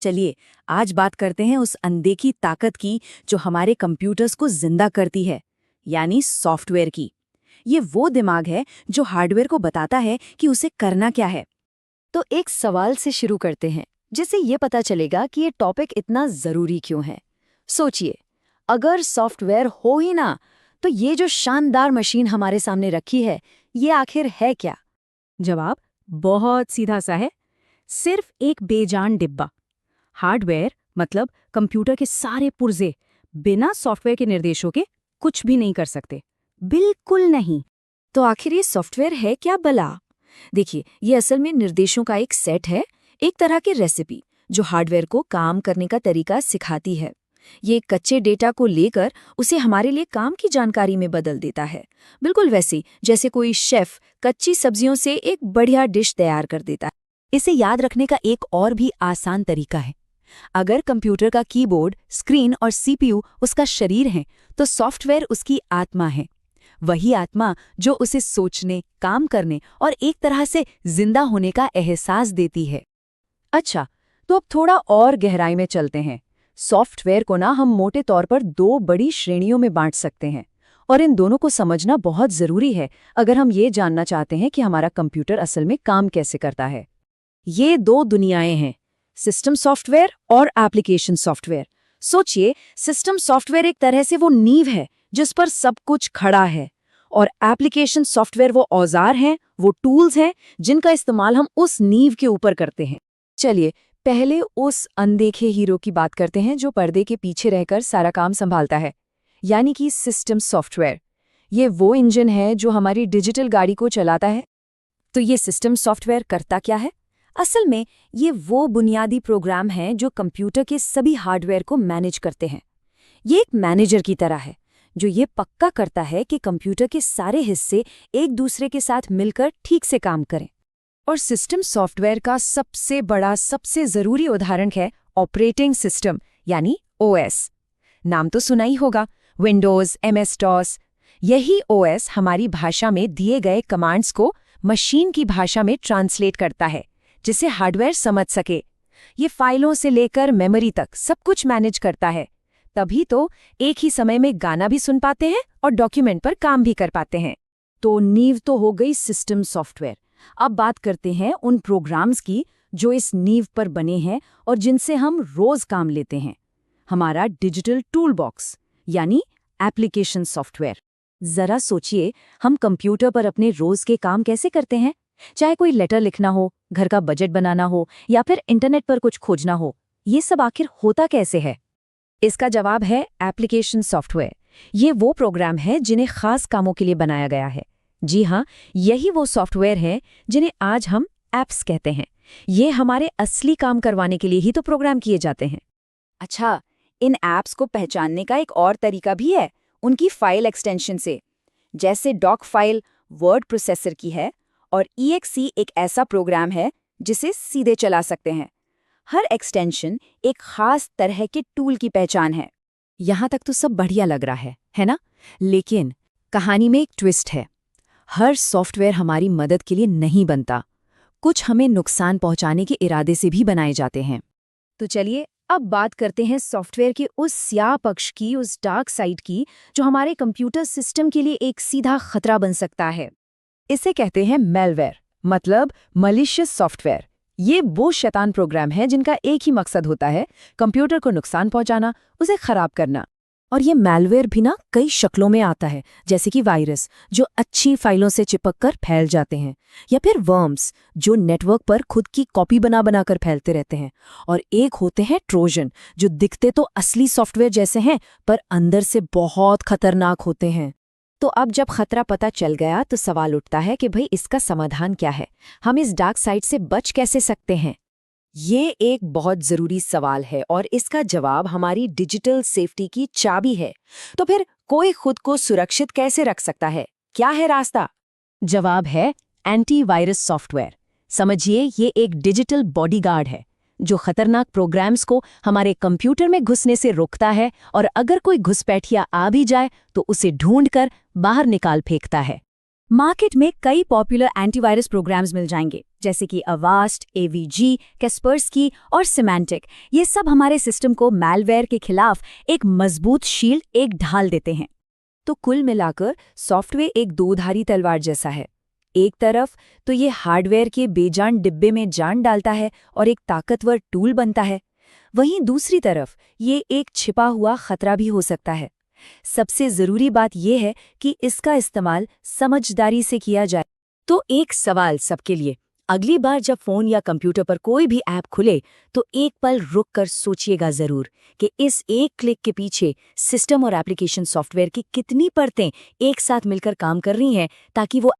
चलिए, आज बात करते हैं उस अनदेखी ताकत की जो हमारे कंप्यूटर्स को जिंदा करती है, यानी सॉफ्टवेयर की। ये वो दिमाग है जो हार्डवेयर को बताता है कि उसे करना क्या है। तो एक सवाल से शुरू करते हैं, जिससे ये पता चलेगा कि ये टॉपिक इतना ज़रूरी क्यों है। सोचिए, अगर सॉफ्टवेयर हो ही ना, तो ये जो शानदार मशीन हमारे सामने रखी है, ये आखिर है क्या? जवाब बहुत सीधा सा है, सिर्फ एक बेजान डिब्बा। हार्डवेयर मतलब कंप्यूटर के सारे पुर्जे बिना सॉफ्टवेयर के निर्देशों के कुछ भी नहीं कर सकते, बिल्कुल नहीं। तो आखिर ये सॉफ्टवेयर है क्या भला? देखिए, ये असल में निर्देशों का एक सेट है, एक तरह की रेसिपी जो हार्डवेयर को काम करने का तरीका सिखाती है। ये कच्चे डेटा को लेकर उसे हमारे लिए काम की जानकारी में बदल देता है, बिल्कुल वैसे जैसे कोई शेफ कच्ची सब्जियों से एक बढ़िया डिश तैयार कर देता है। इसे याद रखने का एक और भी आसान तरीका है। अगर कंप्यूटर का कीबोर्ड, स्क्रीन और सीपीयू उसका शरीर है, तो सॉफ्टवेयर उसकी आत्मा है। वही आत्मा जो उसे सोचने, काम करने और एक तरह से जिंदा होने का एहसास देती है। अच्छा, तो अब थोड़ा और गहराई में चलते हैं। सॉफ्टवेयर को ना हम मोटे तौर पर दो बड़ी श्रेणियों में बांट सकते हैं, और इन दोनों को समझना बहुत जरूरी है अगर हम ये जानना चाहते हैं कि हमारा कंप्यूटर असल में काम कैसे करता है। ये दो दुनियाएं हैं, सिस्टम सॉफ्टवेयर और एप्लीकेशन सॉफ्टवेयर। सोचिए, सिस्टम सॉफ्टवेयर एक तरह से वो नींव है जिस पर सब कुछ खड़ा है, और एप्लीकेशन सॉफ्टवेयर वो औजार हैं, वो टूल्स हैं जिनका इस्तेमाल हम उस नींव के ऊपर करते हैं। चलिए, पहले उस अनदेखे हीरो की बात करते हैं जो पर्दे के पीछे रहकर सारा काम संभालता है, यानी कि सिस्टम सॉफ्टवेयर। ये वो इंजन है जो हमारी डिजिटल गाड़ी को चलाता है। तो ये सिस्टम सॉफ्टवेयर करता क्या है? असल में ये वो बुनियादी प्रोग्राम हैं जो कंप्यूटर के सभी हार्डवेयर को मैनेज करते हैं। ये एक मैनेजर की तरह है जो ये पक्का करता है कि कंप्यूटर के सारे हिस्से एक दूसरे के साथ मिलकर ठीक से काम करें। और सिस्टम सॉफ्टवेयर का सबसे बड़ा, सबसे जरूरी उदाहरण है ऑपरेटिंग सिस्टम, यानी ओएस। नाम तो सुना ही होगा, विंडोज, MS-DOS। यही ओएस हमारी भाषा में दिए गए कमांड्स को मशीन की भाषा में ट्रांसलेट करता है, जिसे हार्डवेयर समझ सके। ये फाइलों से लेकर मेमोरी तक सब कुछ मैनेज करता है। तभी तो एक ही समय में गाना भी सुन पाते हैं और डॉक्यूमेंट पर काम भी कर पाते हैं। तो नींव तो हो गई सिस्टम सॉफ्टवेयर। अब बात करते हैं उन प्रोग्राम्स की जो इस नींव पर बने हैं और जिनसे हम रोज काम लेते हैं। हमारा डिजिटल टूल बॉक्स, यानी एप्लीकेशन सॉफ्टवेयर। जरा सोचिए, हम कंप्यूटर पर अपने रोज के काम कैसे करते हैं? चाहे कोई लेटर लिखना हो, घर का बजट बनाना हो या फिर इंटरनेट पर कुछ खोजना हो, ये सब आखिर होता कैसे है? इसका जवाब है एप्लीकेशन सॉफ्टवेयर। ये वो प्रोग्राम है जिन्हें खास कामों के लिए बनाया गया है। जी हाँ, यही वो सॉफ्टवेयर है जिन्हें आज हम ऐप्स कहते हैं। ये हमारे असली काम करवाने के लिए ही तो प्रोग्राम किए जाते हैं। अच्छा, इन ऐप्स को पहचानने का एक और तरीका भी है, उनकी फाइल एक्सटेंशन से। जैसे डॉक फाइल वर्ड प्रोसेसर की है और EXE एक ऐसा प्रोग्राम है जिसे सीधे चला सकते हैं। हर एक्सटेंशन एक खास तरह के टूल की पहचान है। यहाँ तक तो सब बढ़िया लग रहा है ना? लेकिन कहानी में एक ट्विस्ट है। हर सॉफ्टवेयर हमारी मदद के लिए नहीं बनता, कुछ हमें नुकसान पहुंचाने के इरादे से भी बनाए जाते हैं। तो चलिए, अब बात करते हैं सॉफ्टवेयर के उस स्याह पक्ष की, उस डार्क साइड की, जो हमारे कंप्यूटर सिस्टम के लिए एक सीधा खतरा बन सकता है। इसे कहते हैं मैलवेयर, मतलब मलिशियस सॉफ्टवेयर। ये वो शैतान प्रोग्राम है जिनका एक ही मकसद होता है, कंप्यूटर को नुकसान पहुंचाना, उसे खराब करना। और ये मैलवेयर भी ना कई शक्लों में आता है, जैसे कि वायरस जो अच्छी फाइलों से चिपककर फैल जाते हैं, या फिर वर्म्स जो नेटवर्क पर खुद की कॉपी बना बनाकर फैलते रहते हैं। और एक होते हैं ट्रोजन, जो दिखते तो असली सॉफ्टवेयर जैसे हैं पर अंदर से बहुत खतरनाक होते हैं। तो अब जब खतरा पता चल गया तो सवाल उठता है कि भाई इसका समाधान क्या है? हम इस डार्क साइड से बच कैसे सकते हैं? ये एक बहुत जरूरी सवाल है और इसका जवाब हमारी डिजिटल सेफ्टी की चाबी है। तो फिर कोई खुद को सुरक्षित कैसे रख सकता है? क्या है रास्ता? जवाब है एंटीवायरस सॉफ्टवेयर। समझिए, ये एक डिजिटल बॉडीगार्ड है जो खतरनाक प्रोग्राम्स को हमारे कंप्यूटर में घुसने से रोकता है, और अगर कोई घुसपैठिया आ भी जाए तो उसे ढूंढकर बाहर निकाल फेंकता है। मार्केट में कई पॉपुलर एंटीवायरस प्रोग्राम्स मिल जाएंगे, जैसे कि अवास्ट, एवीजी, कैस्पर्स्की और सिमेंटिक। ये सब हमारे सिस्टम को मैलवेयर के खिलाफ एक मजबूत शील्ड, एक ढाल देते हैं। तो कुल मिलाकर सॉफ्टवेयर एक दोधारी तलवार जैसा है। एक तरफ तो ये हार्डवेयर के बेजान डिब्बे में जान डालता है और एक ताकतवर टूल बनता है, वहीं दूसरी तरफ ये एक छिपा हुआ खतरा भी हो सकता है। सबसे जरूरी बात यह है कि इसका इस्तेमाल समझदारी से किया जाए। तो एक सवाल सबके लिए, अगली बार जब फोन या कंप्यूटर पर कोई भी ऐप खुले तो एक पल रुक कर सोचिएगा जरूर कि इस एक क्लिक के पीछे सिस्टम और एप्लीकेशन सॉफ्टवेयर की कितनी परतें एक साथ मिलकर काम कर रही हैं, ताकि वो